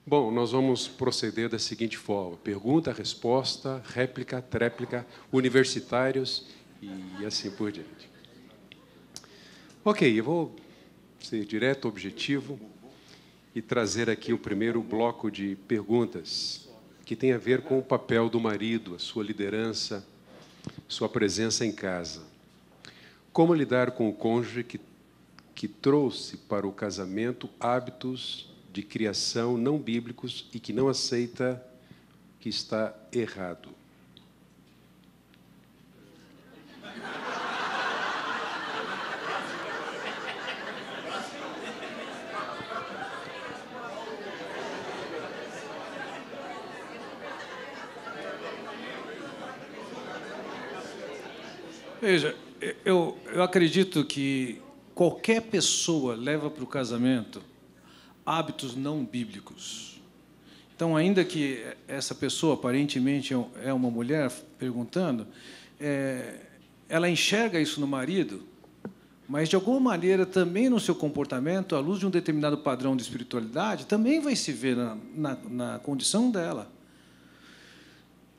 Bom, nós vamos proceder da seguinte forma: pergunta, resposta, réplica, tréplica, universitários e assim por diante. Ok, eu vou ser direto, objetivo e trazer aqui o primeiro bloco de perguntas que tem a ver com o papel do marido, a sua liderança, sua presença em casa. Como lidar com o cônjuge que trouxe para o casamento hábitos de criação não bíblicos e que não aceita que está errado? Veja, eu acredito que qualquer pessoa leva para o casamento hábitos não bíblicos. Então, ainda que essa pessoa, aparentemente, é uma mulher perguntando, ela enxerga isso no marido, mas, de alguma maneira, também no seu comportamento, à luz de um determinado padrão de espiritualidade, também vai se ver na condição dela.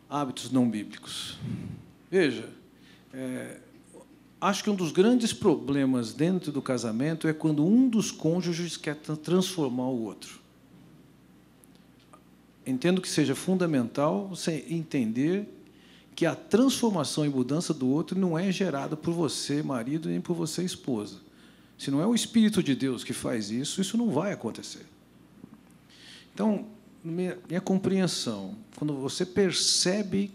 Hábitos não bíblicos. Veja, acho que um dos grandes problemas dentro do casamento é quando um dos cônjuges quer transformar o outro. Entendo que seja fundamental você entender que a transformação e mudança do outro não é gerada por você, marido, nem por você, esposa. Se não é o Espírito de Deus que faz isso, isso não vai acontecer. Então, minha compreensão, quando você percebe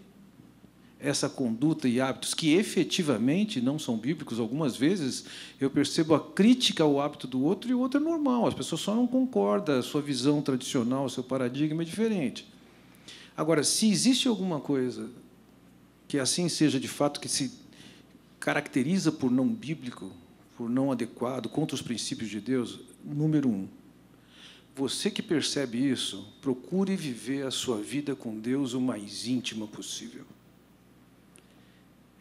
essa conduta e hábitos que efetivamente não são bíblicos, algumas vezes eu percebo a crítica ao hábito do outro e o outro é normal, as pessoas só não concordam, a sua visão tradicional, o seu paradigma é diferente. Agora, se existe alguma coisa que assim seja de fato, que se caracteriza por não bíblico, por não adequado, contra os princípios de Deus, número 1, você que percebe isso, procure viver a sua vida com Deus o mais íntima possível.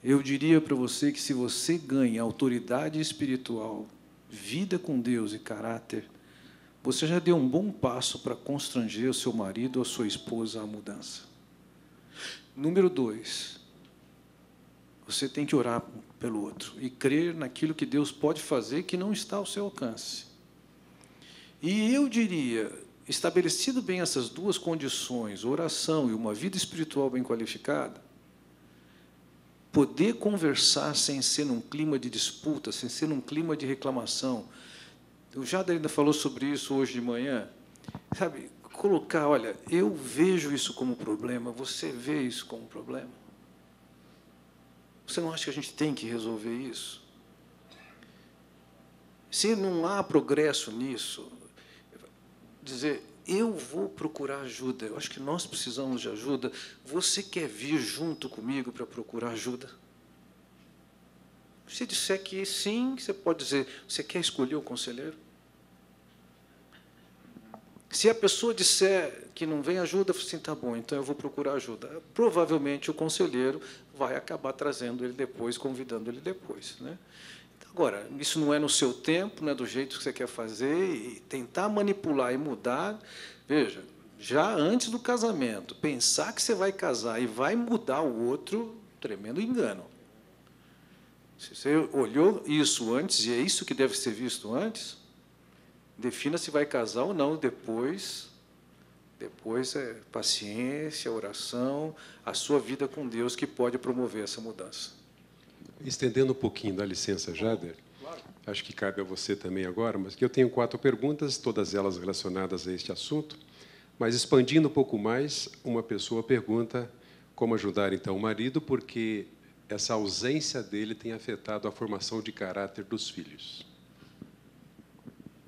Eu diria para você que, se você ganha autoridade espiritual, vida com Deus e caráter, você já deu um bom passo para constranger o seu marido ou a sua esposa à mudança. Número 2, você tem que orar pelo outro e crer naquilo que Deus pode fazer que não está ao seu alcance. E eu diria, estabelecido bem essas duas condições, oração e uma vida espiritual bem qualificada, poder conversar sem ser num clima de disputa, sem ser num clima de reclamação. O Jader ainda falou sobre isso hoje de manhã. Sabe, colocar, olha, eu vejo isso como problema, você vê isso como problema? Você não acha que a gente tem que resolver isso? Se não há progresso nisso, dizer, eu vou procurar ajuda, eu acho que nós precisamos de ajuda, você quer vir junto comigo para procurar ajuda? Se disser que sim, você pode dizer, você quer escolher o conselheiro? Se a pessoa disser que não vem ajuda, assim, tá bom, então eu vou procurar ajuda. Provavelmente o conselheiro vai acabar trazendo ele depois, convidando ele depois, né? Agora, isso não é no seu tempo, não é do jeito que você quer fazer, e tentar manipular e mudar. Veja, já antes do casamento, pensar que você vai casar e vai mudar o outro, tremendo engano. Se você olhou isso antes, e é isso que deve ser visto antes, defina se vai casar ou não, depois é paciência, oração, a sua vida com Deus que pode promover essa mudança. Estendendo um pouquinho, dá licença, Jader. Acho que cabe a você também agora, mas que eu tenho 4 perguntas, todas elas relacionadas a este assunto. Mas, expandindo um pouco mais, uma pessoa pergunta como ajudar, então, o marido, porque essa ausência dele tem afetado a formação de caráter dos filhos.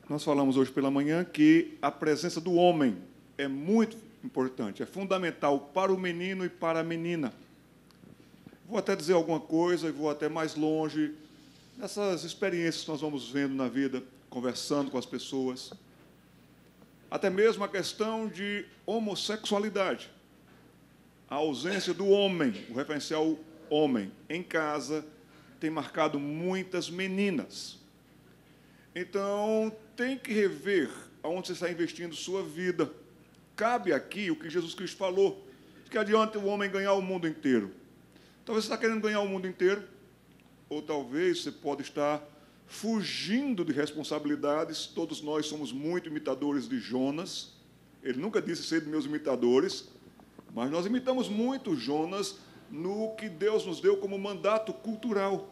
Nós falamos hoje pela manhã que a presença do homem é muito importante, é fundamental para o menino e para a menina. Vou até dizer alguma coisa e vou até mais longe, nessas experiências que nós vamos vendo na vida, conversando com as pessoas. Até mesmo a questão de homossexualidade. A ausência do homem, o referencial homem, em casa, tem marcado muitas meninas. Então, tem que rever aonde você está investindo sua vida. cabe aqui o que Jesus Cristo falou. De que adianta o homem ganhar o mundo inteiro? Talvez você está querendo ganhar o mundo inteiro, ou talvez você pode estar fugindo de responsabilidades. Todos nós somos muito imitadores de Jonas. Ele nunca disse ser de meus imitadores, mas nós imitamos muito Jonas no que Deus nos deu como mandato cultural.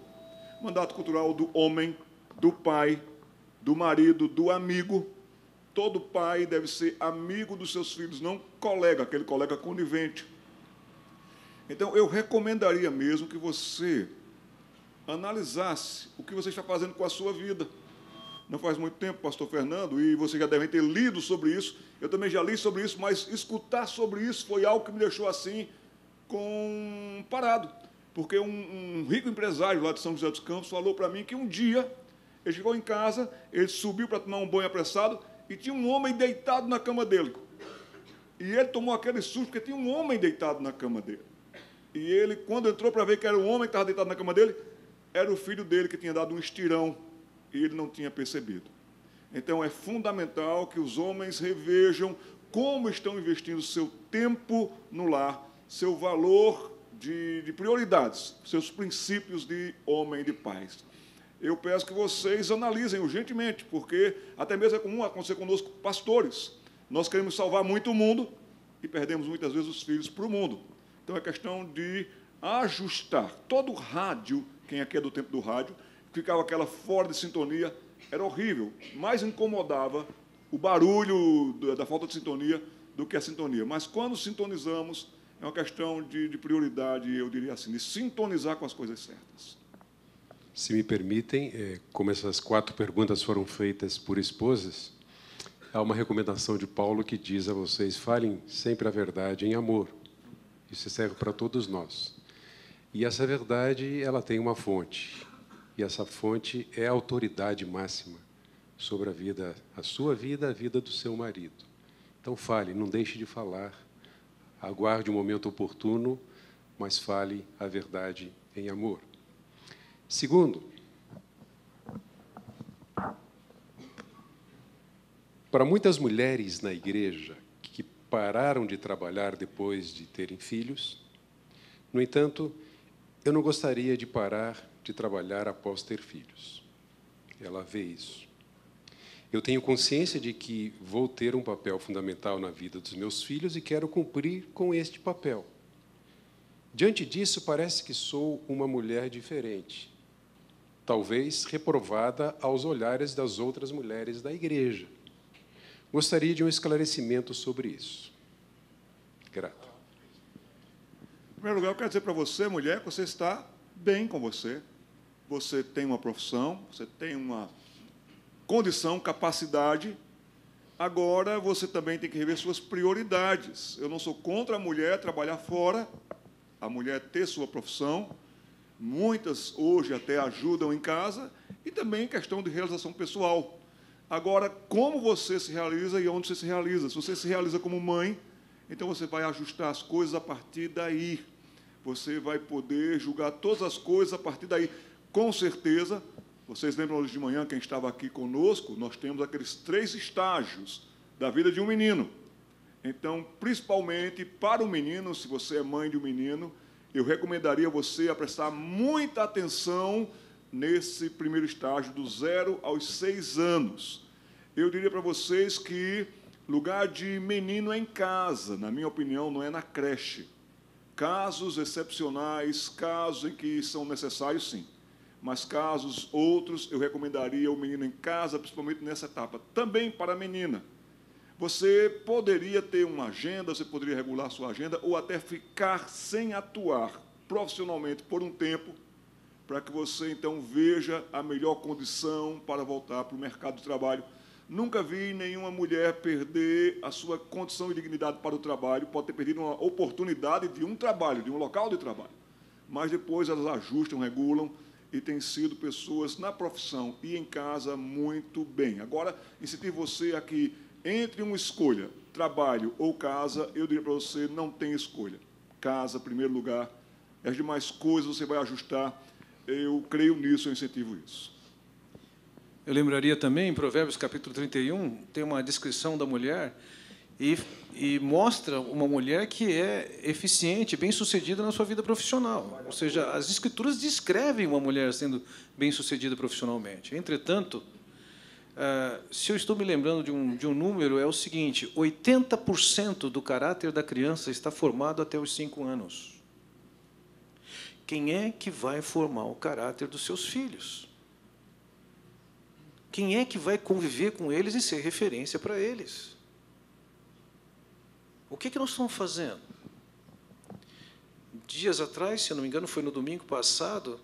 Mandato cultural do homem, do pai, do marido, do amigo. Todo pai deve ser amigo dos seus filhos, não colega, aquele colega conivente. Então, eu recomendaria mesmo que você analisasse o que você está fazendo com a sua vida. Não faz muito tempo, pastor Fernando, e vocês já devem ter lido sobre isso, eu também já li sobre isso, mas escutar sobre isso foi algo que me deixou assim, parado. Porque um rico empresário lá de São José dos Campos falou para mim que um dia ele chegou em casa, ele subiu para tomar um banho apressado e tinha um homem deitado na cama dele. E ele tomou aquele susto porque tinha um homem deitado na cama dele. E ele, quando entrou para ver que era o homem que estava deitado na cama dele, era o filho dele que tinha dado um estirão e ele não tinha percebido. Então, é fundamental que os homens revejam como estão investindo seu tempo no lar, seu valor de prioridades, seus princípios de homem e de paz. Eu peço que vocês analisem urgentemente, porque até mesmo é comum acontecer conosco, pastores. Nós queremos salvar muito o mundo e perdemos muitas vezes os filhos para o mundo. Então, é questão de ajustar. Todo o rádio, quem aqui é do tempo do rádio, ficava aquela fora de sintonia, era horrível. Mais incomodava o barulho da falta de sintonia do que a sintonia. Mas, quando sintonizamos, é uma questão de prioridade, eu diria assim, de sintonizar com as coisas certas. Se me permitem, como essas 4 perguntas foram feitas por esposas, há uma recomendação de Paulo que diz a vocês: falem sempre a verdade em amor. Isso serve para todos nós. E essa verdade, ela tem uma fonte. E essa fonte é a autoridade máxima sobre a sua vida, a vida do seu marido. Então, fale, não deixe de falar. Aguarde o momento oportuno, mas fale a verdade em amor. Segundo, para muitas mulheres na igreja que pararam de trabalhar depois de terem filhos, no entanto, eu não gostaria de parar de trabalhar após ter filhos. Ela vê isso. Eu tenho consciência de que vou ter um papel fundamental na vida dos meus filhos e quero cumprir com este papel. Diante disso, parece que sou uma mulher diferente, talvez reprovada aos olhares das outras mulheres da igreja. Gostaria de um esclarecimento sobre isso. Grato. Em primeiro lugar, eu quero dizer para você, mulher, que você está bem com você. Você tem uma profissão, você tem uma condição, capacidade. Agora, você também tem que rever suas prioridades. Eu não sou contra a mulher trabalhar fora, a mulher ter sua profissão. Muitas, hoje, até ajudam em casa, e também questão de realização pessoal. Agora, como você se realiza e onde você se realiza? Se você se realiza como mãe, então você vai ajustar as coisas a partir daí. Você vai poder julgar todas as coisas a partir daí. Com certeza, vocês lembram hoje de manhã, quem estava aqui conosco, nós temos aqueles 3 estágios da vida de um menino. Então, principalmente para o menino, se você é mãe de um menino, eu recomendaria você a prestar muita atenção nesse primeiro estágio, do 0 aos 6 anos. Eu diria para vocês que lugar de menino é em casa, na minha opinião, não é na creche. Casos excepcionais, casos em que são necessários, sim. Mas casos outros, eu recomendaria o menino em casa, principalmente nessa etapa. Também para a menina. Você poderia ter uma agenda, você poderia regular sua agenda, ou até ficar sem atuar profissionalmente por um tempo, para que você, então, veja a melhor condição para voltar para o mercado de trabalho. Nunca vi nenhuma mulher perder a sua condição e dignidade para o trabalho, pode ter perdido uma oportunidade de um trabalho, de um local de trabalho. Mas depois elas ajustam, regulam, e têm sido pessoas na profissão e em casa muito bem. Agora, incentivo você a que, entre uma escolha, trabalho ou casa, eu diria para você, não tem escolha. Casa, primeiro lugar, as demais coisas você vai ajustar. Eu creio nisso, eu incentivo isso. Eu lembraria também, em Provérbios capítulo 31, tem uma descrição da mulher, e e mostra uma mulher que é eficiente, bem-sucedida na sua vida profissional. Ou seja, as Escrituras descrevem uma mulher sendo bem-sucedida profissionalmente. Entretanto, se eu estou me lembrando de um número, é o seguinte: 80% do caráter da criança está formado até os 5 anos. Quem é que vai formar o caráter dos seus filhos? Quem é que vai conviver com eles e ser referência para eles? O que nós estamos fazendo? Dias atrás, se eu não me engano, foi no domingo passado,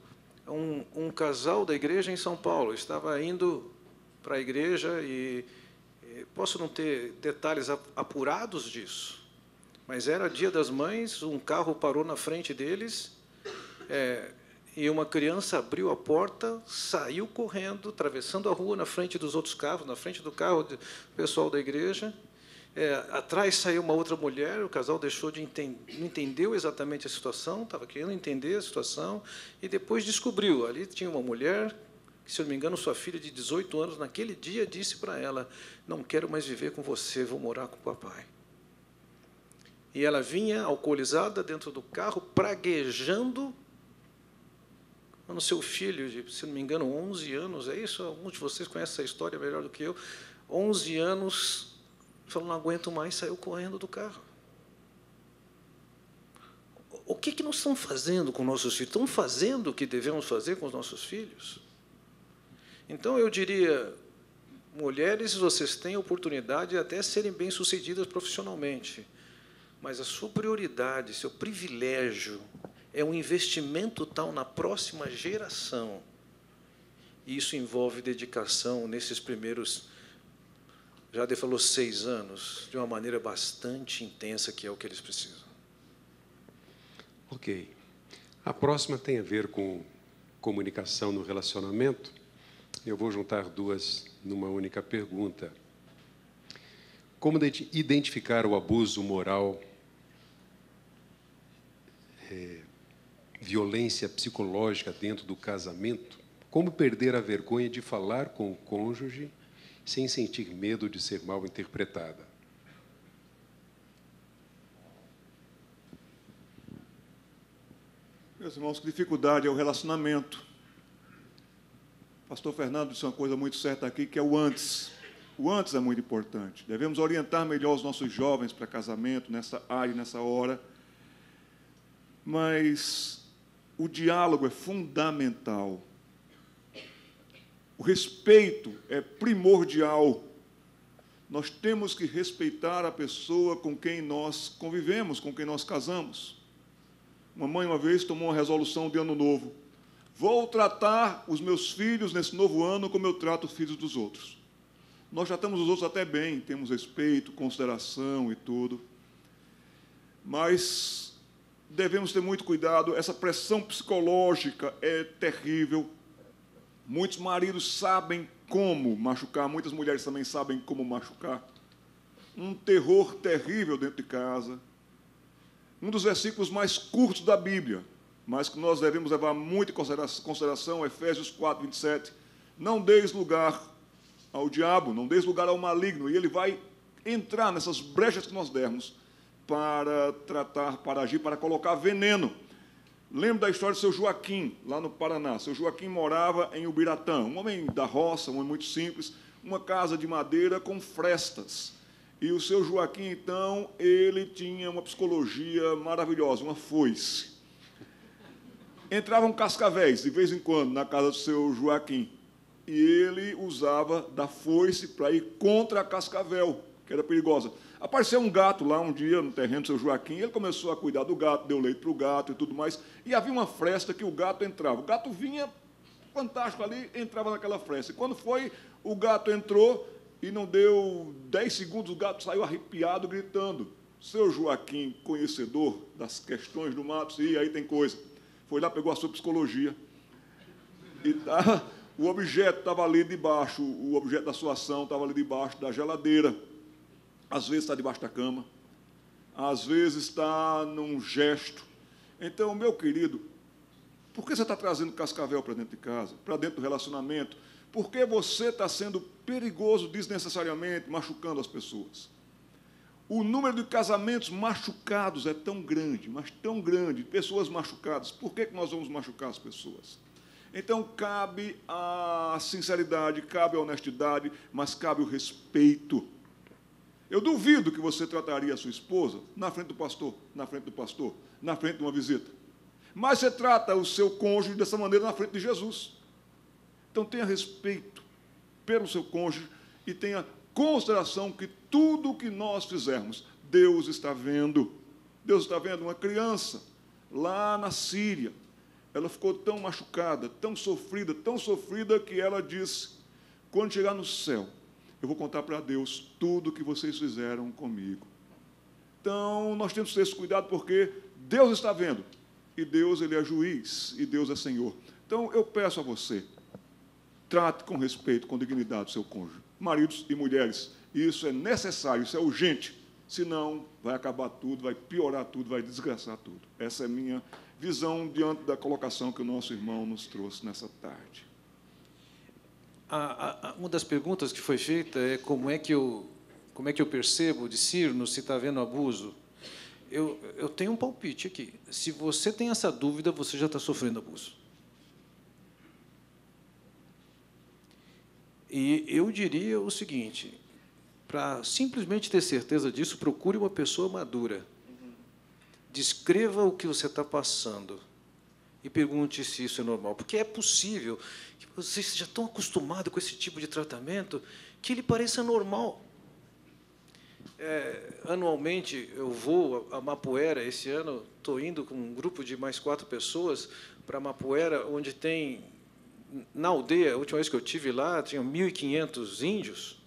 um casal da igreja em São Paulo estava indo para a igreja e posso não ter detalhes apurados disso, mas era Dia das Mães, um carro parou na frente deles, e uma criança abriu a porta, saiu correndo, atravessando a rua na frente dos outros carros, na frente do carro do pessoal da igreja. Atrás saiu uma outra mulher, o casal deixou de não entendeu exatamente a situação, estava querendo entender a situação, e depois descobriu, ali tinha uma mulher, que, se eu não me engano, sua filha de 18 anos, naquele dia, disse para ela: não quero mais viver com você, vou morar com o papai. E ela vinha, alcoolizada, dentro do carro, praguejando no seu filho, de, se não me engano, 11 anos, é isso? Alguns de vocês conhecem essa história melhor do que eu. 11 anos, falou: não aguento mais, saiu correndo do carro. O que nós estamos fazendo com nossos filhos? Estamos fazendo o que devemos fazer com os nossos filhos? Então, eu diria, mulheres, vocês têm a oportunidade de até serem bem-sucedidas profissionalmente, mas a sua prioridade, seu privilégio, é um investimento tal na próxima geração. E isso envolve dedicação nesses primeiros, Jade falou, 6 anos, de uma maneira bastante intensa, que é o que eles precisam. Ok. A próxima tem a ver com comunicação no relacionamento. Eu vou juntar duas numa única pergunta. Como identificar o abuso moral, violência psicológica dentro do casamento? Como perder a vergonha de falar com o cônjuge sem sentir medo de ser mal interpretada? Meus irmãos, que dificuldade é o relacionamento. Pastor Fernando disse uma coisa muito certa aqui, que é o antes. O antes é muito importante. Devemos orientar melhor os nossos jovens para casamento, nessa área, nessa hora. Mas o diálogo é fundamental. O respeito é primordial. Nós temos que respeitar a pessoa com quem nós convivemos, com quem nós casamos. Uma mãe, uma vez, tomou uma resolução de ano novo: vou tratar os meus filhos nesse novo ano como eu trato os filhos dos outros. Nós tratamos os outros até bem, temos respeito, consideração e tudo, mas devemos ter muito cuidado. Essa pressão psicológica é terrível. Muitos maridos sabem como machucar, muitas mulheres também sabem como machucar. Um terror terrível dentro de casa. Um dos versículos mais curtos da Bíblia, mas que nós devemos levar muito em consideração, Efésios 4, 27. Não deis lugar ao diabo, não deis lugar ao maligno, e ele vai entrar nessas brechas que nós dermos para tratar, para agir, para colocar veneno. Lembro da história do seu Joaquim, lá no Paraná. Seu Joaquim morava em Ubiratã, um homem da roça, um homem muito simples, uma casa de madeira com frestas. E o seu Joaquim, então, ele tinha uma psicologia maravilhosa, uma foice. Entravam cascavéis, de vez em quando, na casa do seu Joaquim. E ele usava da foice para ir contra a cascavel, que era perigosa. Apareceu um gato lá um dia no terreno do seu Joaquim, ele começou a cuidar do gato, deu leite para o gato e tudo mais, e havia uma fresta que o gato entrava. O gato vinha fantástico ali, entrava naquela fresta. E quando foi, o gato entrou, e não deu 10 segundos, o gato saiu arrepiado, gritando. Seu Joaquim, conhecedor das questões do mato, e aí tem coisa. Foi lá, pegou a sua psicologia. E o objeto estava ali debaixo, o objeto da sua ação estava ali debaixo da geladeira. Às vezes está debaixo da cama, às vezes está num gesto. Então, meu querido, por que você está trazendo cascavel para dentro de casa, para dentro do relacionamento? Por que você está sendo perigoso desnecessariamente, machucando as pessoas? O número de casamentos machucados é tão grande, mas tão grande, pessoas machucadas. Por que nós vamos machucar as pessoas? Então, cabe a sinceridade, cabe a honestidade, mas cabe o respeito. Eu duvido que você trataria a sua esposa na frente do pastor, na frente do pastor, na frente de uma visita. Mas você trata o seu cônjuge dessa maneira na frente de Jesus. Então, tenha respeito pelo seu cônjuge e tenha consideração que tudo o que nós fizermos, Deus está vendo. Deus está vendo uma criança lá na Síria. Ela ficou tão machucada, tão sofrida, que ela disse, quando chegar no céu, eu vou contar para Deus tudo o que vocês fizeram comigo. Então, nós temos que ter esse cuidado, porque Deus está vendo. E Deus, Ele é juiz, e Deus é Senhor. Então, eu peço a você, trate com respeito, com dignidade o seu cônjuge. Maridos e mulheres, isso é necessário, isso é urgente. Senão, vai acabar tudo, vai piorar tudo, vai desgraçar tudo. Essa é a minha visão diante da colocação que o nosso irmão nos trouxe nessa tarde. Uma das perguntas que foi feita é como é que eu percebo, discerno, se está havendo abuso. Eu tenho um palpite aqui. Se você tem essa dúvida, você já está sofrendo abuso. E eu diria o seguinte, para simplesmente ter certeza disso, procure uma pessoa madura. Descreva o que você está passando e pergunte se isso é normal. Porque é possível que vocês já estão acostumados com esse tipo de tratamento que ele pareça normal. Anualmente, eu vou a Mapuera. Esse ano, estou indo com um grupo de mais 4 pessoas para Mapuera, onde tem, na aldeia, a última vez que eu estive lá, tinha 1.500 índios.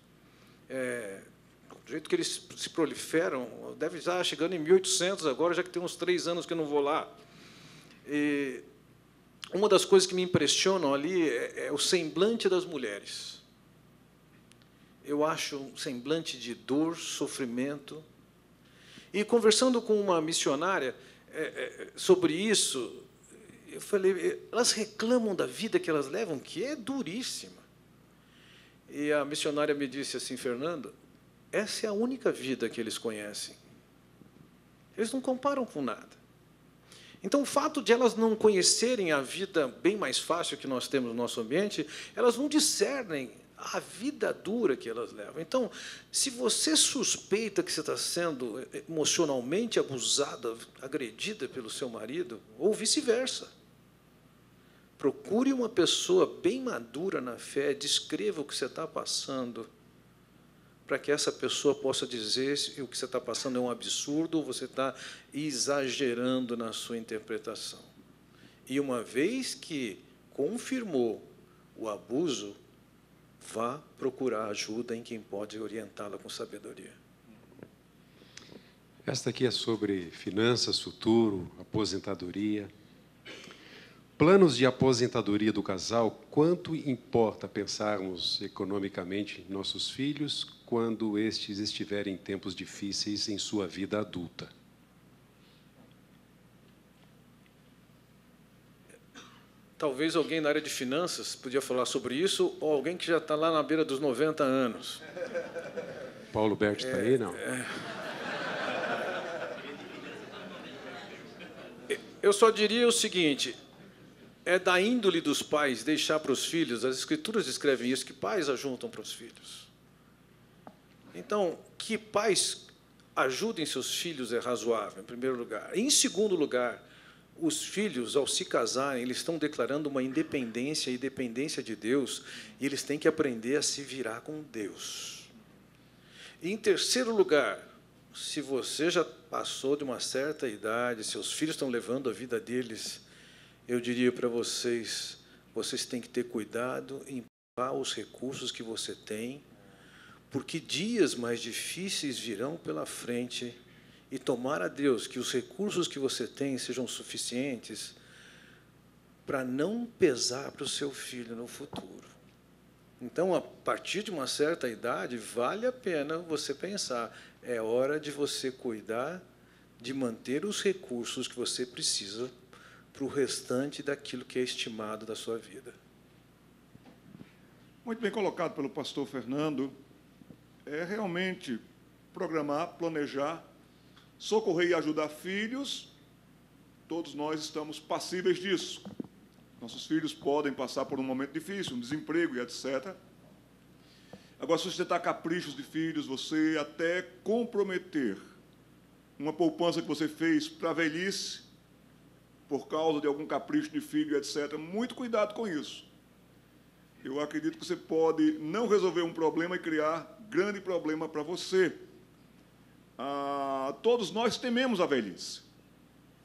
Do jeito que eles se proliferam, deve estar chegando em 1.800 agora, já que tem uns 3 anos que eu não vou lá. E uma das coisas que me impressionam ali é o semblante das mulheres. Eu acho um semblante de dor, sofrimento. E, conversando com uma missionária sobre isso, eu falei, elas reclamam da vida que elas levam, que é duríssima. E a missionária me disse assim, Fernando, essa é a única vida que eles conhecem. Eles não comparam com nada. Então, o fato de elas não conhecerem a vida bem mais fácil que nós temos no nosso ambiente, elas não discernem a vida dura que elas levam. Então, se você suspeita que você está sendo emocionalmente abusada, agredida pelo seu marido, ou vice-versa, procure uma pessoa bem madura na fé, descreva o que você está passando, para que essa pessoa possa dizer se o que você está passando é um absurdo ou você está exagerando na sua interpretação. E, uma vez que confirmou o abuso, vá procurar ajuda em quem pode orientá-la com sabedoria. Esta aqui é sobre finanças, futuro, aposentadoria. Planos de aposentadoria do casal, quanto importa pensarmos economicamente em nossos filhos quando estes estiverem em tempos difíceis em sua vida adulta? Talvez alguém na área de finanças podia falar sobre isso, ou alguém que já está lá na beira dos 90 anos. Paulo Berti está aí, não? Eu só diria o seguinte, é da índole dos pais deixar para os filhos, as Escrituras descrevem isso, que pais ajuntam para os filhos. Então, que pais ajudem seus filhos é razoável, em primeiro lugar. Em segundo lugar, os filhos, ao se casarem, eles estão declarando uma independência e dependência de Deus, e eles têm que aprender a se virar com Deus. E, em terceiro lugar, se você já passou de uma certa idade, seus filhos estão levando a vida deles, eu diria para vocês, vocês têm que ter cuidado em poupar os recursos que você tem, porque dias mais difíceis virão pela frente, e tomar a Deus que os recursos que você tem sejam suficientes para não pesar para o seu filho no futuro. Então, a partir de uma certa idade, vale a pena você pensar, é hora de você cuidar de manter os recursos que você precisa para o restante daquilo que é estimado da sua vida. Muito bem colocado pelo pastor Fernando. Realmente, programar, planejar, socorrer e ajudar filhos, todos nós estamos passíveis disso. Nossos filhos podem passar por um momento difícil, um desemprego e etc. Agora, sustentar caprichos de filhos, você até comprometer uma poupança que você fez para a velhice, por causa de algum capricho de filho, etc. Muito cuidado com isso. Eu acredito que você pode não resolver um problema e criar grande problema para você. Todos nós tememos a velhice,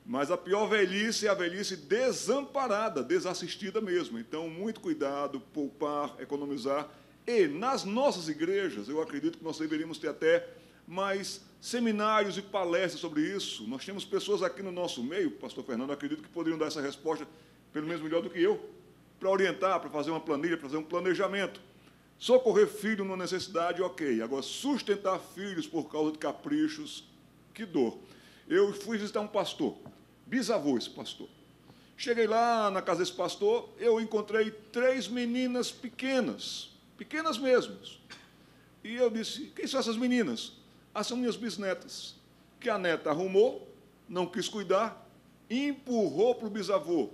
mas a pior velhice é a velhice desamparada, desassistida mesmo. Então, muito cuidado, poupar, economizar. E, nas nossas igrejas, eu acredito que nós deveríamos ter até mais seminários e palestras sobre isso. Nós temos pessoas aqui no nosso meio, pastor Fernando, acredito que poderiam dar essa resposta, pelo menos melhor do que eu, para orientar, para fazer uma planilha, para fazer um planejamento. Socorrer filho numa necessidade, ok. Agora, sustentar filhos por causa de caprichos, que dor. Eu fui visitar um pastor, bisavô esse pastor. Cheguei lá na casa desse pastor, eu encontrei 3 meninas pequenas, pequenas mesmo. E eu disse, quem são essas meninas? São minhas bisnetas, que a neta arrumou, não quis cuidar, empurrou para o bisavô.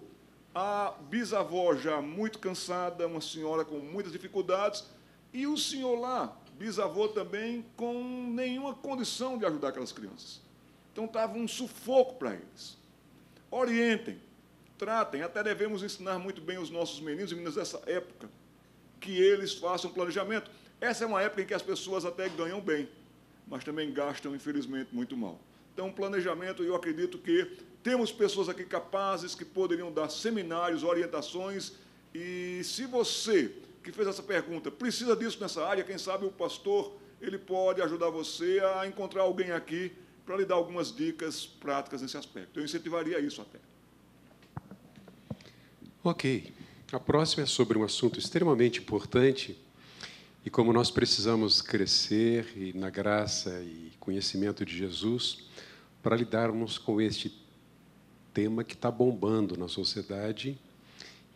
A bisavó já muito cansada, uma senhora com muitas dificuldades, e o senhor lá, bisavô também, com nenhuma condição de ajudar aquelas crianças. Então, estava um sufoco para eles. Orientem, tratem, até devemos ensinar muito bem os nossos meninos e meninas dessa época, que eles façam planejamento. Essa é uma época em que as pessoas até ganham bem, mas também gastam, infelizmente, muito mal. Então, planejamento, eu acredito que temos pessoas aqui capazes que poderiam dar seminários, orientações, e se você, que fez essa pergunta, precisa disso nessa área, quem sabe o pastor, ele pode ajudar você a encontrar alguém aqui para lhe dar algumas dicas práticas nesse aspecto. Eu incentivaria isso até. Ok. A próxima é sobre um assunto extremamente importante, e como nós precisamos crescer e na graça e conhecimento de Jesus para lidarmos com este tema que está bombando na sociedade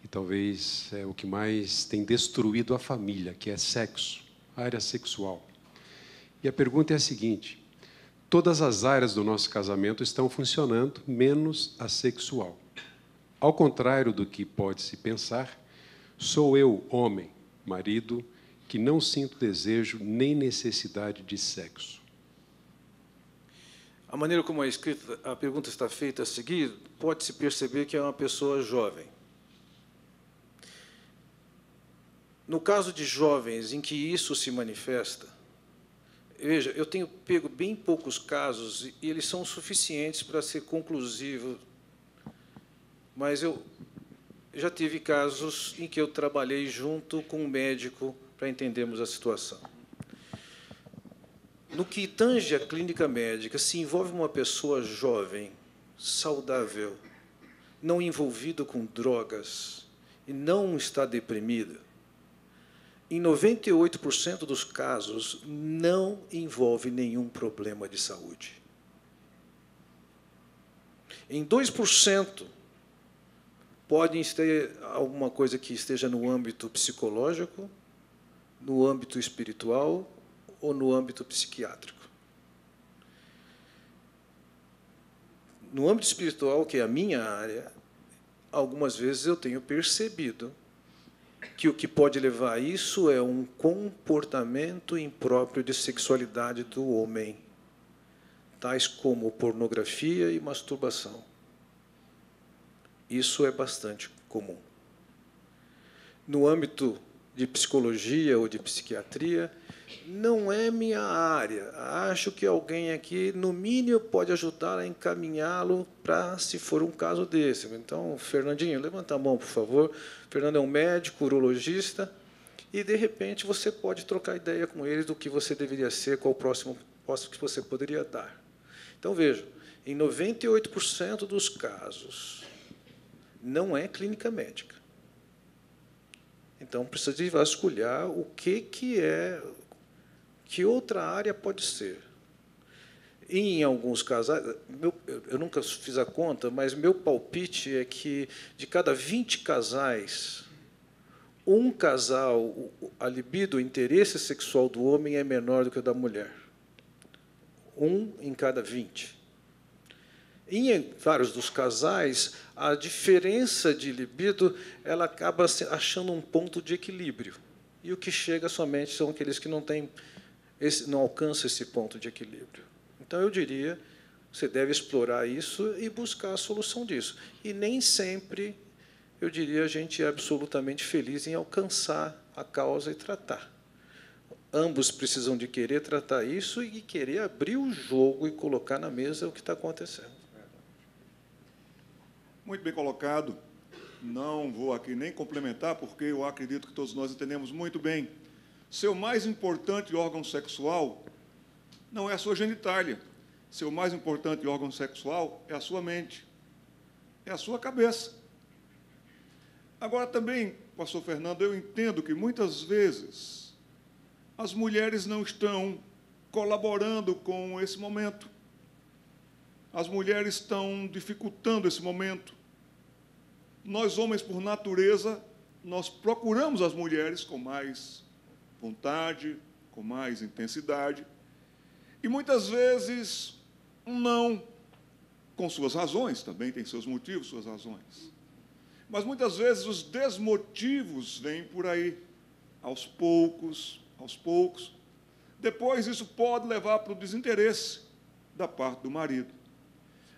e talvez é o que mais tem destruído a família, que é sexo, a área sexual. E a pergunta é a seguinte: todas as áreas do nosso casamento estão funcionando, menos a sexual. Ao contrário do que pode-se pensar, sou eu, homem, marido, que não sinto desejo nem necessidade de sexo. A maneira como a pergunta está feita a seguir, pode-se perceber que é uma pessoa jovem. No caso de jovens em que isso se manifesta, veja, eu tenho pego bem poucos casos e eles são suficientes para ser conclusivo, mas eu já tive casos em que eu trabalhei junto com um médico para entendermos a situação. No que tange a clínica médica, se envolve uma pessoa jovem, saudável, não envolvida com drogas e não está deprimida, em 98% dos casos não envolve nenhum problema de saúde. Em 2% pode ter alguma coisa que esteja no âmbito psicológico, no âmbito espiritual ou no âmbito psiquiátrico. No âmbito espiritual, que é a minha área, algumas vezes eu tenho percebido que o que pode levar a isso é um comportamento impróprio de sexualidade do homem, tais como pornografia e masturbação. Isso é bastante comum. No âmbito de psicologia ou de psiquiatria, não é minha área. Acho que alguém aqui, no mínimo, pode ajudar a encaminhá-lo para, se for um caso desse. Então, Fernandinho, levanta a mão, por favor. Fernando é um médico, urologista, e, de repente, você pode trocar ideia com ele do que você deveria ser, qual o próximo passo que você poderia dar. Então, veja, em 98% dos casos, não é clínica médica. Então, precisa de vasculhar o que é, que outra área pode ser. Em alguns casos, eu nunca fiz a conta, mas meu palpite é que, de cada 20 casais, um casal, a libido, o interesse sexual do homem é menor do que o da mulher. 1 em cada 20. Em vários dos casais, a diferença de libido ela acaba achando um ponto de equilíbrio. E o que chega somente são aqueles que não alcançam esse ponto de equilíbrio. Então, eu diria, você deve explorar isso e buscar a solução disso. E nem sempre, eu diria, a gente é absolutamente feliz em alcançar a causa e tratar. Ambos precisam de querer tratar isso e querer abrir o jogo e colocar na mesa o que está acontecendo. Muito bem colocado. Não vou aqui nem complementar, porque eu acredito que todos nós entendemos muito bem. Seu mais importante órgão sexual não é a sua genitália. Seu mais importante órgão sexual é a sua mente, é a sua cabeça. Agora, também, pastor Fernando, eu entendo que, muitas vezes, as mulheres não estão colaborando com esse momento. As mulheres estão dificultando esse momento. Nós, homens, por natureza, nós procuramos as mulheres com mais vontade, com mais intensidade, e muitas vezes não, com suas razões, também tem seus motivos, suas razões. Mas muitas vezes os desmotivos vêm por aí, aos poucos, aos poucos. Depois isso pode levar para o desinteresse da parte do marido.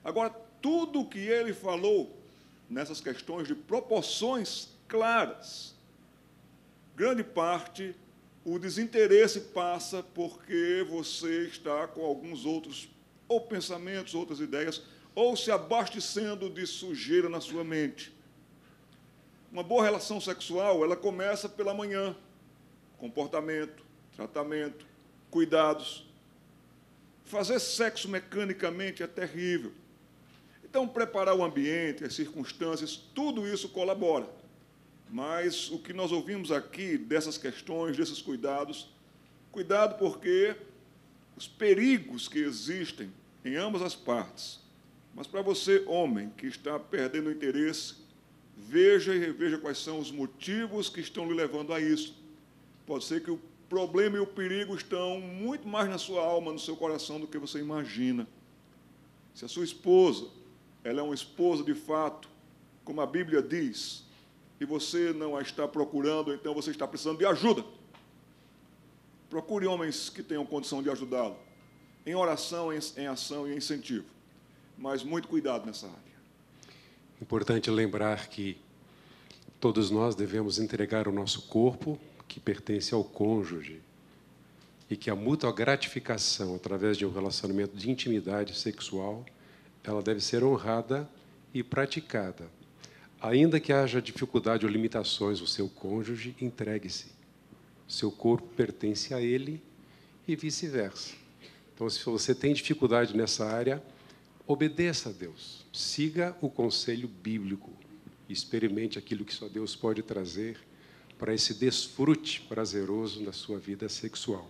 Agora, tudo o que ele falou nessas questões de proporções claras, grande parte, o desinteresse passa porque você está com alguns outros, ou pensamentos, outras ideias, ou se abastecendo de sujeira na sua mente. Uma boa relação sexual, ela começa pela manhã. Comportamento, tratamento, cuidados. Fazer sexo mecanicamente é terrível. Então, preparar o ambiente, as circunstâncias, tudo isso colabora. Mas o que nós ouvimos aqui dessas questões, desses cuidados, cuidado porque os perigos que existem em ambas as partes. Mas para você, homem, que está perdendo o interesse, veja e reveja quais são os motivos que estão lhe levando a isso. Pode ser que o problema e o perigo estão muito mais na sua alma, no seu coração, do que você imagina. Se a sua esposa, ela é uma esposa de fato, como a Bíblia diz, e você não a está procurando, então você está precisando de ajuda. Procure homens que tenham condição de ajudá-lo, em oração, em ação e em incentivo. Mas muito cuidado nessa área. Importante lembrar que todos nós devemos entregar o nosso corpo, que pertence ao cônjuge, e que a mútua gratificação, através de um relacionamento de intimidade sexual, ela deve ser honrada e praticada. Ainda que haja dificuldade ou limitações no seu cônjuge, entregue-se. Seu corpo pertence a ele e vice-versa. Então, se você tem dificuldade nessa área, obedeça a Deus. Siga o conselho bíblico. Experimente aquilo que só Deus pode trazer para esse desfrute prazeroso na sua vida sexual.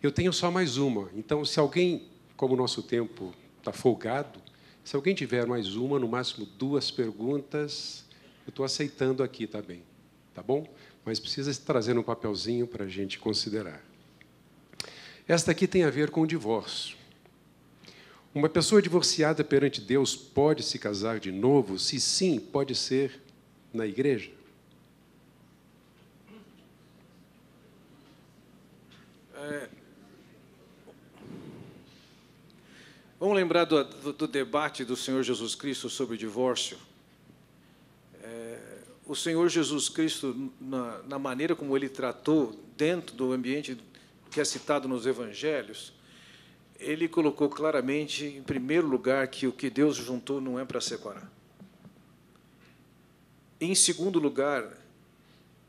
Eu tenho só mais uma. Então, se alguém, como o nosso tempo está folgado, se alguém tiver mais uma, no máximo 2 perguntas, eu estou aceitando aqui também, tá bom? Mas precisa trazer um papelzinho para a gente considerar. Esta aqui tem a ver com o divórcio. Uma pessoa divorciada perante Deus pode se casar de novo? Se sim, pode ser na igreja? Vamos lembrar do debate do Senhor Jesus Cristo sobre o divórcio. O Senhor Jesus Cristo, na maneira como ele tratou, dentro do ambiente que é citado nos evangelhos, ele colocou claramente, em primeiro lugar, que o que Deus juntou não é para separar. Em segundo lugar,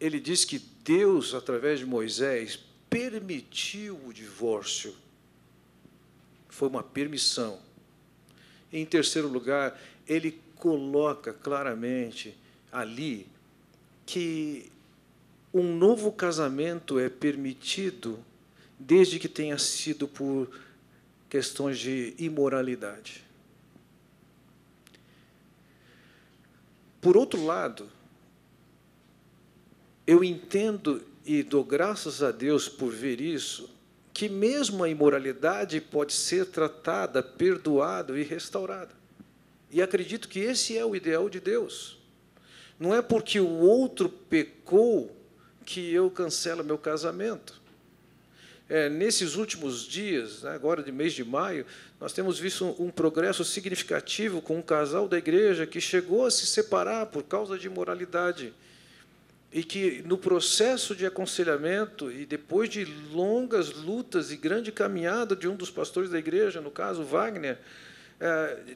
ele diz que Deus, através de Moisés, permitiu o divórcio. Foi uma permissão. Em terceiro lugar, ele coloca claramente ali que um novo casamento é permitido desde que tenha sido por questões de imoralidade. Por outro lado, eu entendo e dou graças a Deus por ver isso, que mesmo a imoralidade pode ser tratada, perdoada e restaurada. E acredito que esse é o ideal de Deus. Não é porque o outro pecou que eu cancelo meu casamento. Nesses últimos dias, agora de mês de maio, nós temos visto um progresso significativo com um casal da igreja que chegou a se separar por causa de imoralidade. E que, no processo de aconselhamento, e depois de longas lutas e grande caminhada de um dos pastores da igreja, no caso, Wagner,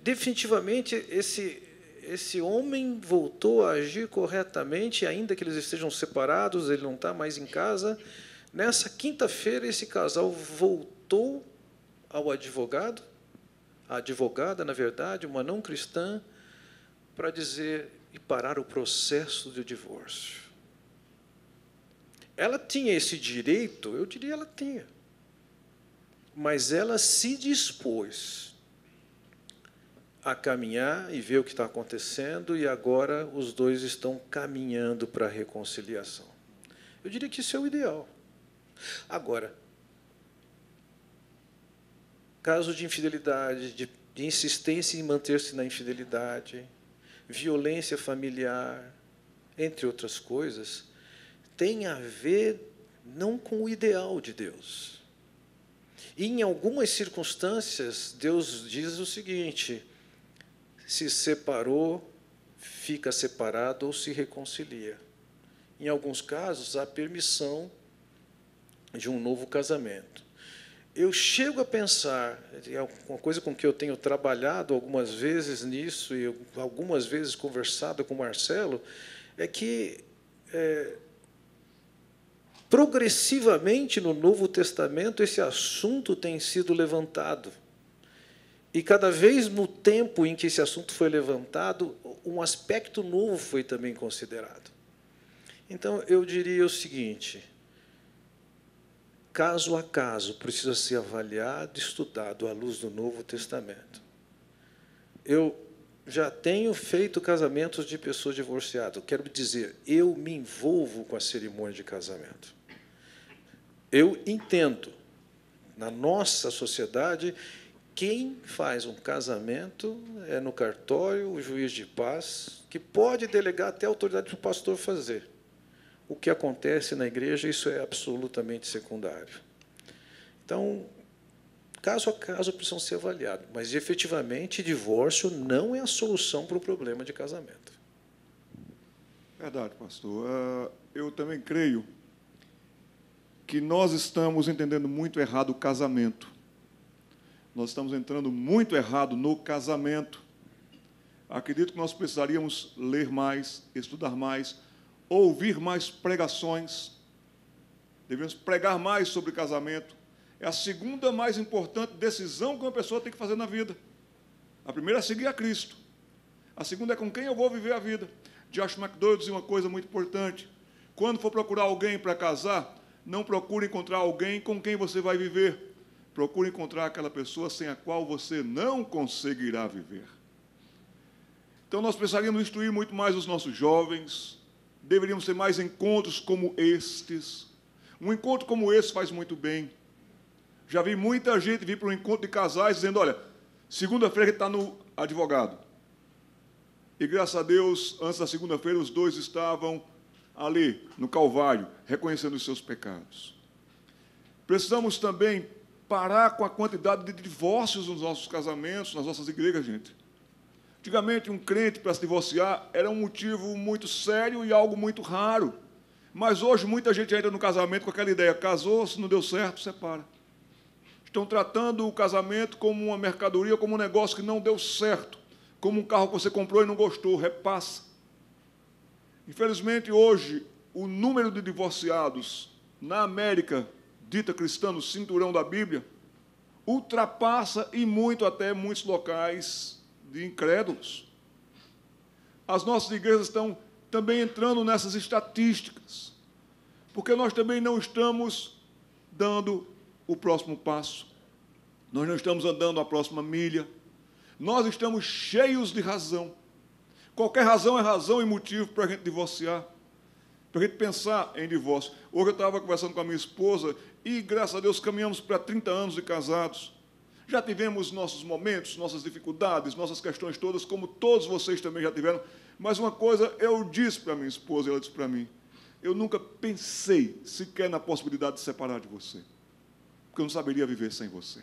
definitivamente esse homem voltou a agir corretamente, ainda que eles estejam separados, ele não está mais em casa. Nessa quinta-feira, esse casal voltou ao advogado, a advogada, na verdade, uma não cristã, para dizer e parar o processo de divórcio. Ela tinha esse direito, eu diria ela tinha, mas ela se dispôs a caminhar e ver o que está acontecendo, e agora os dois estão caminhando para a reconciliação. Eu diria que isso é o ideal. Agora, caso de infidelidade, de insistência em manter-se na infidelidade, violência familiar, entre outras coisas, tem a ver não com o ideal de Deus. E, em algumas circunstâncias, Deus diz o seguinte: se separou, fica separado ou se reconcilia. Em alguns casos, há permissão de um novo casamento. Eu chego a pensar, é uma coisa com que eu tenho trabalhado algumas vezes nisso, e algumas vezes conversado com o Marcelo, é que progressivamente no Novo Testamento esse assunto tem sido levantado. E cada vez no tempo em que esse assunto foi levantado, um aspecto novo foi também considerado. Então, eu diria o seguinte: caso a caso precisa ser avaliado e estudado à luz do Novo Testamento. Eu já tenho feito casamentos de pessoas divorciadas. Quero dizer, eu me envolvo com a cerimônia de casamento. Eu entendo, na nossa sociedade, quem faz um casamento é no cartório, o juiz de paz, que pode delegar até a autoridade para o pastor fazer. O que acontece na igreja, isso é absolutamente secundário. Então, caso a caso, precisam ser avaliados. Mas, efetivamente, divórcio não é a solução para o problema de casamento. Verdade, pastor. Eu também creio que nós estamos entendendo muito errado o casamento. Nós estamos entrando muito errado no casamento. Acredito que nós precisaríamos ler mais, estudar mais, ouvir mais pregações. Devemos pregar mais sobre casamento. É a segunda mais importante decisão que uma pessoa tem que fazer na vida. A primeira é seguir a Cristo. A segunda é com quem eu vou viver a vida. Josh McDowell dizia uma coisa muito importante: quando for procurar alguém para casar, não procure encontrar alguém com quem você vai viver. Procure encontrar aquela pessoa sem a qual você não conseguirá viver. Então, nós precisaríamos instruir muito mais os nossos jovens. Deveríamos ter mais encontros como estes. Um encontro como esse faz muito bem. Já vi muita gente vir para um encontro de casais dizendo: olha, segunda-feira a gente está no advogado. E, graças a Deus, antes da segunda-feira, os dois estavam ali, no Calvário, reconhecendo os seus pecados. Precisamos também parar com a quantidade de divórcios nos nossos casamentos, nas nossas igrejas, gente. Antigamente, um crente para se divorciar era um motivo muito sério e algo muito raro. Mas hoje, muita gente entra no casamento com aquela ideia: casou, se não deu certo, separa. Estão tratando o casamento como uma mercadoria, como um negócio que não deu certo, como um carro que você comprou e não gostou, repassa. Infelizmente, hoje, o número de divorciados na América, dita cristã, no cinturão da Bíblia, ultrapassa, e muito até, muitos locais de incrédulos. As nossas igrejas estão também entrando nessas estatísticas, porque nós também não estamos dando o próximo passo, nós não estamos andando a próxima milha, nós estamos cheios de razão. Qualquer razão é razão e motivo para a gente divorciar, para a gente pensar em divórcio. Hoje eu estava conversando com a minha esposa e, graças a Deus, caminhamos para 30 anos de casados. Já tivemos nossos momentos, nossas dificuldades, nossas questões todas, como todos vocês também já tiveram. Mas uma coisa eu disse para minha esposa, ela disse para mim, eu nunca pensei sequer na possibilidade de separar de você, porque eu não saberia viver sem você.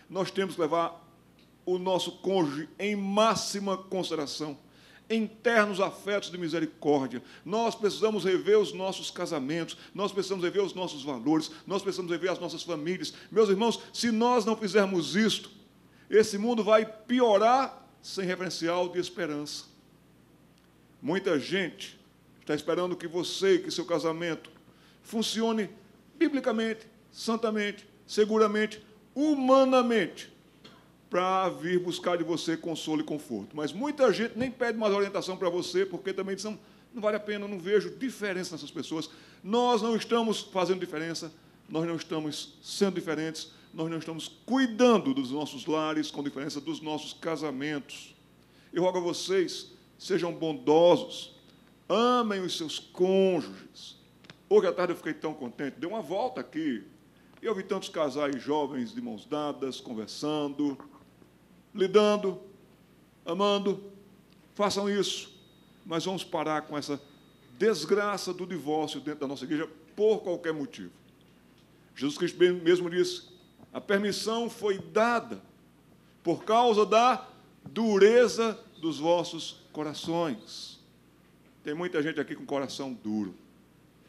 Nós temos que levar o nosso cônjuge em máxima consideração, em ternos afetos de misericórdia. Nós precisamos rever os nossos casamentos, nós precisamos rever os nossos valores, nós precisamos rever as nossas famílias. Meus irmãos, se nós não fizermos isto, esse mundo vai piorar sem referencial de esperança. Muita gente está esperando que você, que seu casamento funcione biblicamente, santamente, seguramente, humanamente, para vir buscar de você consolo e conforto. Mas muita gente nem pede mais orientação para você, porque também diz, não vale a pena, eu não vejo diferença nessas pessoas. Nós não estamos fazendo diferença, nós não estamos sendo diferentes, nós não estamos cuidando dos nossos lares com diferença dos nossos casamentos. Eu rogo a vocês, sejam bondosos, amem os seus cônjuges. Hoje à tarde eu fiquei tão contente, dei uma volta aqui, e eu vi tantos casais jovens de mãos dadas, conversando, lidando, amando. Façam isso, mas vamos parar com essa desgraça do divórcio dentro da nossa igreja por qualquer motivo. Jesus Cristo mesmo disse, a permissão foi dada por causa da dureza dos vossos corações. Tem muita gente aqui com coração duro.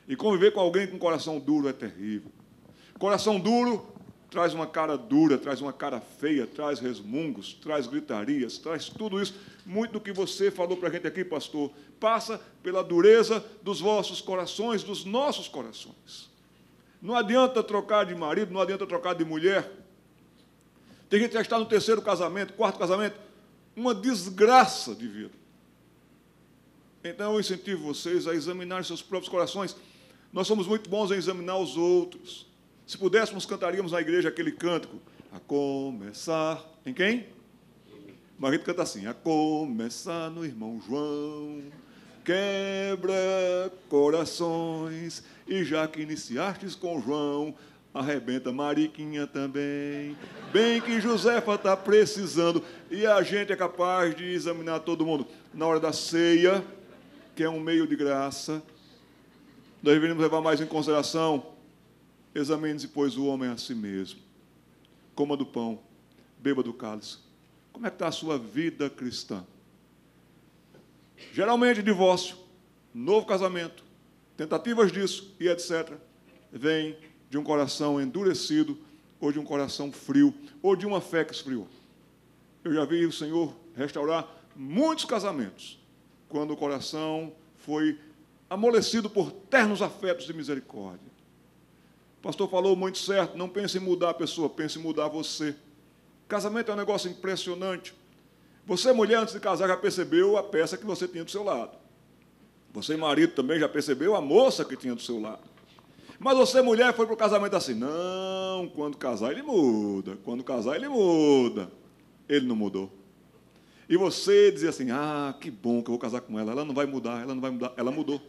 E conviver com alguém com coração duro é terrível. Coração duro traz uma cara dura, traz uma cara feia, traz resmungos, traz gritarias, traz tudo isso. Muito do que você falou para a gente aqui, pastor, passa pela dureza dos vossos corações, dos nossos corações. Não adianta trocar de marido, não adianta trocar de mulher. Tem gente que já está no terceiro casamento, quarto casamento, uma desgraça de vida. Então, eu incentivo vocês a examinar seus próprios corações. Nós somos muito bons em examinar os outros. Se pudéssemos, cantaríamos na igreja aquele cântico, a começar, em quem? Mas a gente canta assim, a começar no irmão João, quebra corações, e já que iniciastes com João, arrebenta Mariquinha também, bem que Josefa está precisando, e a gente é capaz de examinar todo mundo. Na hora da ceia, que é um meio de graça, nós deveríamos levar mais em consideração, examine-se, pois, o homem a si mesmo. Coma do pão, beba do cálice. Como é que está a sua vida cristã? Geralmente, divórcio, novo casamento, tentativas disso e etc., vem de um coração endurecido, ou de um coração frio, ou de uma fé que esfriou. Eu já vi o Senhor restaurar muitos casamentos, quando o coração foi amolecido por ternos afetos de misericórdia. O pastor falou muito certo, não pense em mudar a pessoa, pense em mudar você. Casamento é um negócio impressionante. Você, mulher, antes de casar, já percebeu a peça que você tinha do seu lado. Você, marido, também já percebeu a moça que tinha do seu lado. Mas você, mulher, foi para o casamento assim, não, quando casar ele muda, quando casar ele muda. Ele não mudou. E você dizia assim, que bom que eu vou casar com ela não vai mudar, ela não vai mudar, ela mudou.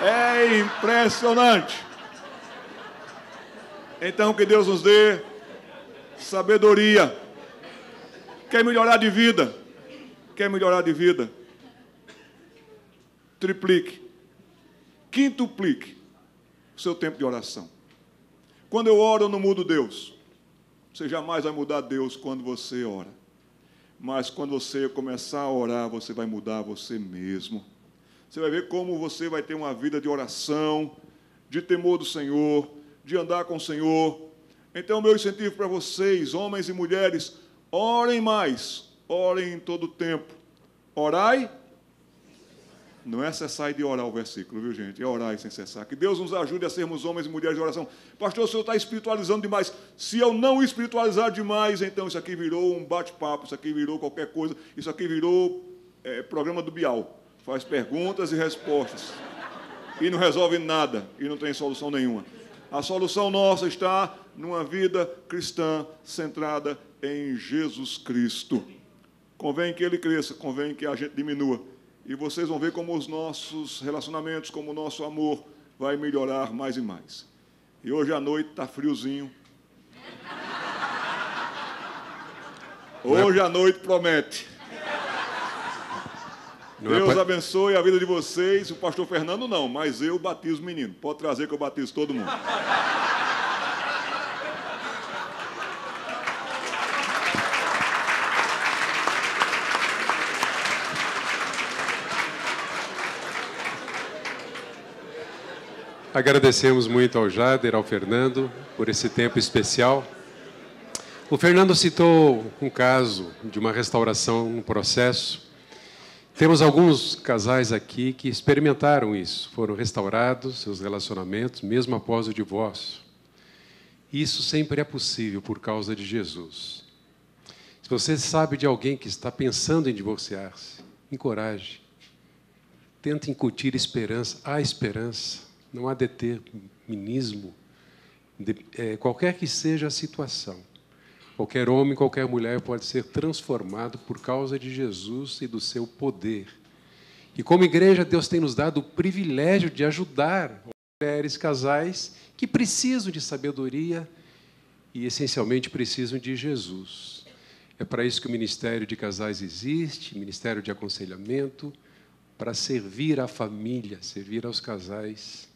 É impressionante. Então, que Deus nos dê sabedoria. Quer melhorar de vida? Quer melhorar de vida? Triplique, quintuplique o seu tempo de oração. Quando eu oro, eu não mudo Deus. Você jamais vai mudar Deus quando você ora. Mas quando você começar a orar, você vai mudar você mesmo. Você vai ver como você vai ter uma vida de oração, de temor do Senhor, de andar com o Senhor. Então, meu incentivo para vocês, homens e mulheres, orem mais, orem em todo o tempo. Orai, não é cessar de orar o versículo, viu, gente? É orar sem cessar. Que Deus nos ajude a sermos homens e mulheres de oração. Pastor, o senhor está espiritualizando demais. Se eu não espiritualizar demais, então isso aqui virou um bate-papo, isso aqui virou qualquer coisa, isso aqui virou programa do Bial. Faz perguntas e respostas. E não resolve nada, e não tem solução nenhuma. A solução nossa está numa vida cristã centrada em Jesus Cristo. Convém que Ele cresça, convém que a gente diminua. E vocês vão ver como os nossos relacionamentos, como o nosso amor vai melhorar mais e mais. E hoje à noite está friozinho. Hoje à noite promete. Deus abençoe a vida de vocês. O pastor Fernando não, mas eu batizo o menino. Pode trazer que eu batizo todo mundo. Agradecemos muito ao Jader, ao Fernando, por esse tempo especial. O Fernando citou um caso de uma restauração no processo. Temos alguns casais aqui que experimentaram isso, foram restaurados seus relacionamentos, mesmo após o divórcio. Isso sempre é possível por causa de Jesus. Se você sabe de alguém que está pensando em divorciar-se, encoraje. Tente incutir esperança. Há esperança. Não há determinismo, qualquer que seja a situação. Qualquer homem, qualquer mulher pode ser transformado por causa de Jesus e do seu poder. E como igreja, Deus tem nos dado o privilégio de ajudar mulheres, casais que precisam de sabedoria e, essencialmente, precisam de Jesus. É para isso que o Ministério de Casais existe, Ministério de Aconselhamento, para servir à família, servir aos casais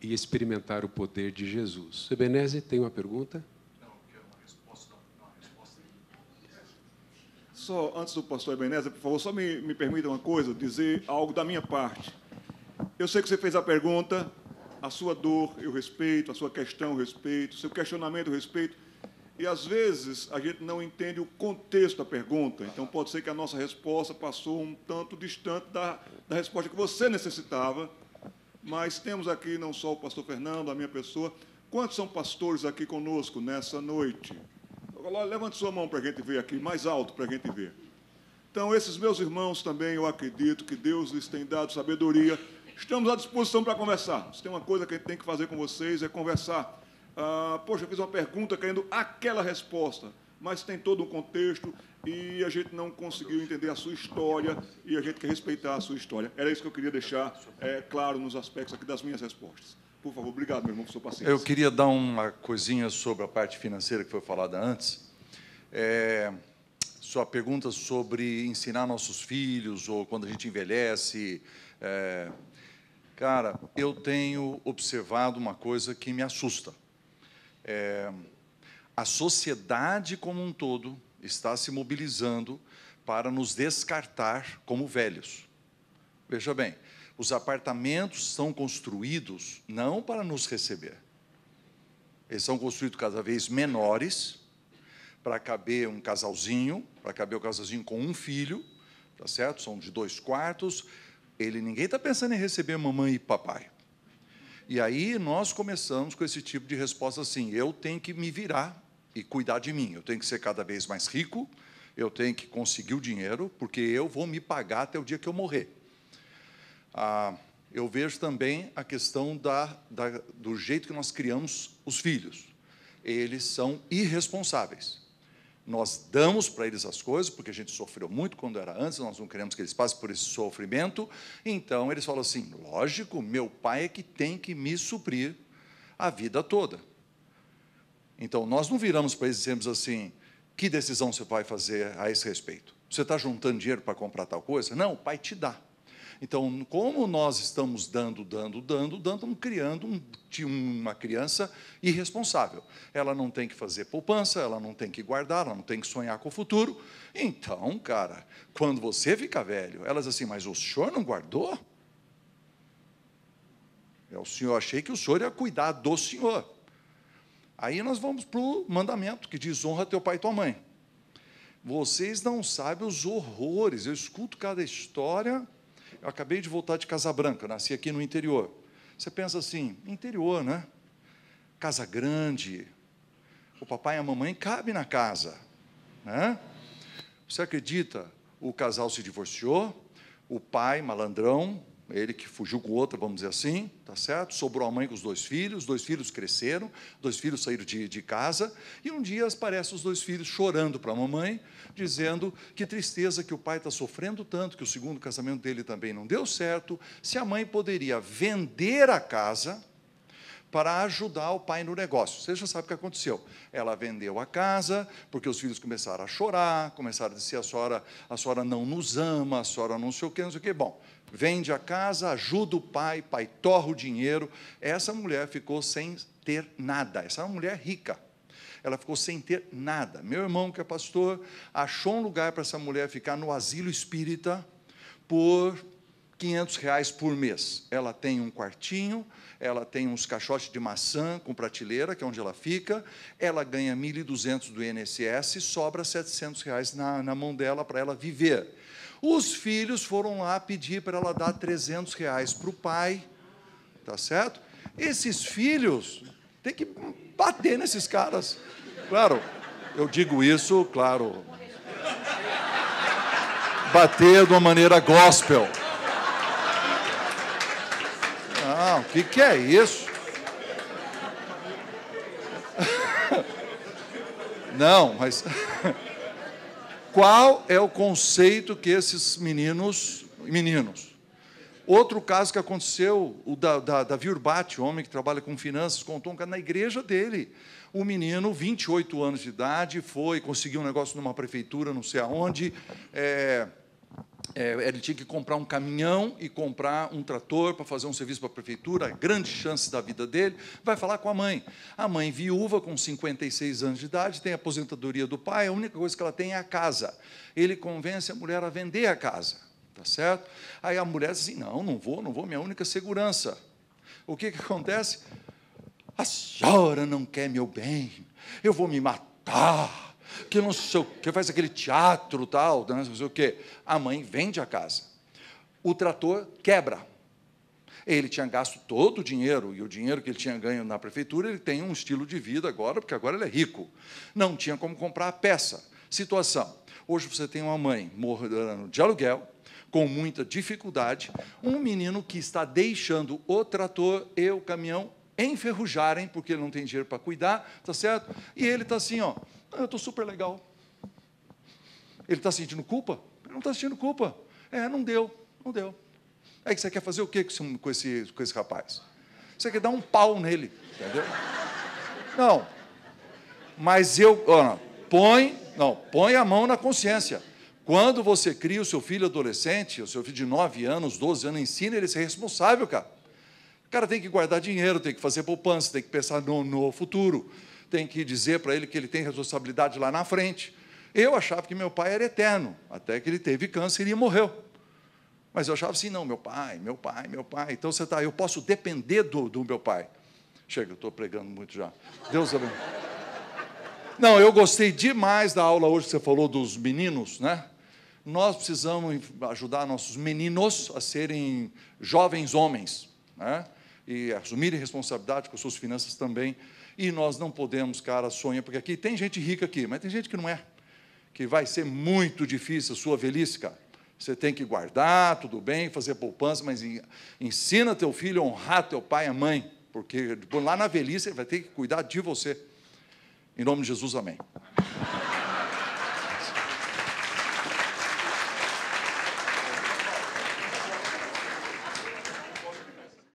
e experimentar o poder de Jesus. Ebenezer, tem uma pergunta? Não, quero uma resposta. Só, antes do pastor Ebenezer, por favor, só me permita uma coisa, dizer algo da minha parte. Eu sei que você fez a pergunta, a sua dor eu respeito, a sua questão eu respeito, o seu questionamento eu respeito, e às vezes a gente não entende o contexto da pergunta, então pode ser que a nossa resposta passou um tanto distante da resposta que você necessitava. Mas temos aqui não só o pastor Fernando, a minha pessoa. Quantos são pastores aqui conosco nessa noite? Levante sua mão para a gente ver aqui, mais alto para a gente ver. Então, esses meus irmãos também, eu acredito que Deus lhes tem dado sabedoria. Estamos à disposição para conversar. Se tem uma coisa que a gente tem que fazer com vocês, é conversar. Poxa, eu fiz uma pergunta querendo aquela resposta, mas tem todo um contexto e a gente não conseguiu entender a sua história e a gente quer respeitar a sua história. Era isso que eu queria deixar claro nos aspectos aqui das minhas respostas. Por favor, obrigado, meu irmão, por sua paciência. Eu queria dar uma coisinha sobre a parte financeira que foi falada antes. Sua pergunta sobre ensinar nossos filhos ou quando a gente envelhece. Cara, eu tenho observado uma coisa que me assusta. A sociedade como um todo está se mobilizando para nos descartar como velhos. Veja bem, os apartamentos são construídos não para nos receber. Eles são construídos cada vez menores, para caber um casalzinho, para caber o casalzinho com um filho, tá certo? São de 2 quartos. Ninguém está pensando em receber mamãe e papai. E aí nós começamos com esse tipo de resposta assim: eu tenho que me virar e cuidar de mim, eu tenho que ser cada vez mais rico, eu tenho que conseguir o dinheiro, porque eu vou me pagar até o dia que eu morrer. Eu vejo também a questão do jeito que nós criamos os filhos. Eles são irresponsáveis. Nós damos para eles as coisas, porque a gente sofreu muito quando era antes, nós não queremos que eles passem por esse sofrimento, então eles falam assim: lógico, meu pai é que tem que me suprir a vida toda. Então, nós não viramos para eles e dizemos assim: que decisão você vai fazer a esse respeito? Você está juntando dinheiro para comprar tal coisa? Não, o pai te dá. Então, como nós estamos dando, estamos criando uma criança irresponsável. Ela não tem que fazer poupança, ela não tem que guardar, ela não tem que sonhar com o futuro. Então, cara, quando você fica velho, ela diz assim: mas o senhor não guardou? O senhor, achei que o senhor ia cuidar do senhor. Aí nós vamos para o mandamento que diz: honra teu pai e tua mãe. Vocês não sabem os horrores. Eu escuto cada história. Eu acabei de voltar de Casa Branca, nasci aqui no interior. Você pensa assim: interior, né? Casa grande, o papai e a mamãe cabem na casa, né? Você acredita? O casal se divorciou, o pai, malandrão, ele que fugiu com outra, vamos dizer assim, tá certo? Sobrou a mãe com os 2 filhos cresceram, 2 filhos saíram de casa, e um dia aparecem os 2 filhos chorando para a mamãe, dizendo que tristeza que o pai está sofrendo tanto, que o segundo casamento dele também não deu certo, se a mãe poderia vender a casa para ajudar o pai no negócio. Você já sabe o que aconteceu. Ela vendeu a casa, porque os filhos começaram a chorar, começaram a dizer, a senhora não nos ama, a senhora não sei o quê, não sei o quê. Bom, vende a casa, ajuda o pai torra o dinheiro. Essa mulher ficou sem ter nada. Essa é uma mulher rica. Ela ficou sem ter nada. Meu irmão, que é pastor, achou um lugar para essa mulher ficar no asilo espírita por R$500 por mês. Ela tem um quartinho, ela tem uns caixotes de maçã com prateleira, que é onde ela fica, ela ganha 1.200 do INSS, sobra R$700 na mão dela para ela viver. Os filhos foram lá pedir para ela dar R$300 para o pai, tá certo? Esses filhos têm que bater nesses caras. Claro, eu digo isso, claro, bater de uma maneira gospel. Não, o que é isso? Não, mas qual é o conceito que esses meninos... Outro caso que aconteceu, o Davi Urbati, homem que trabalha com finanças, contou um caso na igreja dele. O menino, 28 anos de idade, conseguiu um negócio numa prefeitura, não sei aonde, ele tinha que comprar um caminhão e comprar um trator para fazer um serviço para a prefeitura, grandes chances da vida dele, vai falar com a mãe. A mãe, viúva, com 56 anos de idade, tem a aposentadoria do pai, a única coisa que ela tem é a casa. Ele convence a mulher a vender a casa, tá certo? Aí a mulher diz assim, não vou, minha única segurança. O que acontece? A senhora não quer meu bem, eu vou me matar, que não sei o que, faz aquele teatro, tal, não sei o que. A mãe vende a casa. O trator quebra. Ele tinha gasto todo o dinheiro, e o dinheiro que ele tinha ganho na prefeitura, ele tem um estilo de vida agora, porque agora ele é rico. Não tinha como comprar a peça. Situação. Hoje você tem uma mãe morando de aluguel, com muita dificuldade, um menino que está deixando o trator e o caminhão enferrujarem, porque ele não tem dinheiro para cuidar, tá certo? E ele está assim, ó, eu estou super legal. Ele está sentindo culpa? Ele não está sentindo culpa. Não deu. Aí você quer fazer o quê com esse rapaz? Você quer dar um pau nele, entendeu? Não. Mas põe a mão na consciência. Quando você cria o seu filho adolescente, o seu filho de 9 anos, 12 anos, ensina ele a ser responsável, cara. O cara tem que guardar dinheiro, tem que fazer poupança, tem que pensar no futuro, tem que dizer para ele que ele tem responsabilidade lá na frente. Eu achava que meu pai era eterno, até que ele teve câncer e morreu. Mas eu achava assim, não, meu pai. Então, eu posso depender do meu pai. Chega, eu estou pregando muito já. Deus abençoe. Não, eu gostei demais da aula hoje que você falou dos meninos, né? Nós precisamos ajudar nossos meninos a serem jovens homens, né? E assumirem responsabilidade com as suas finanças também. E nós não podemos, cara, sonhar, porque aqui tem gente rica aqui, mas tem gente que não é. Que vai ser muito difícil a sua velhice, cara. Você tem que guardar, tudo bem, fazer poupança, mas ensina teu filho a honrar teu pai e a mãe, porque lá na velhice ele vai ter que cuidar de você. Em nome de Jesus, amém.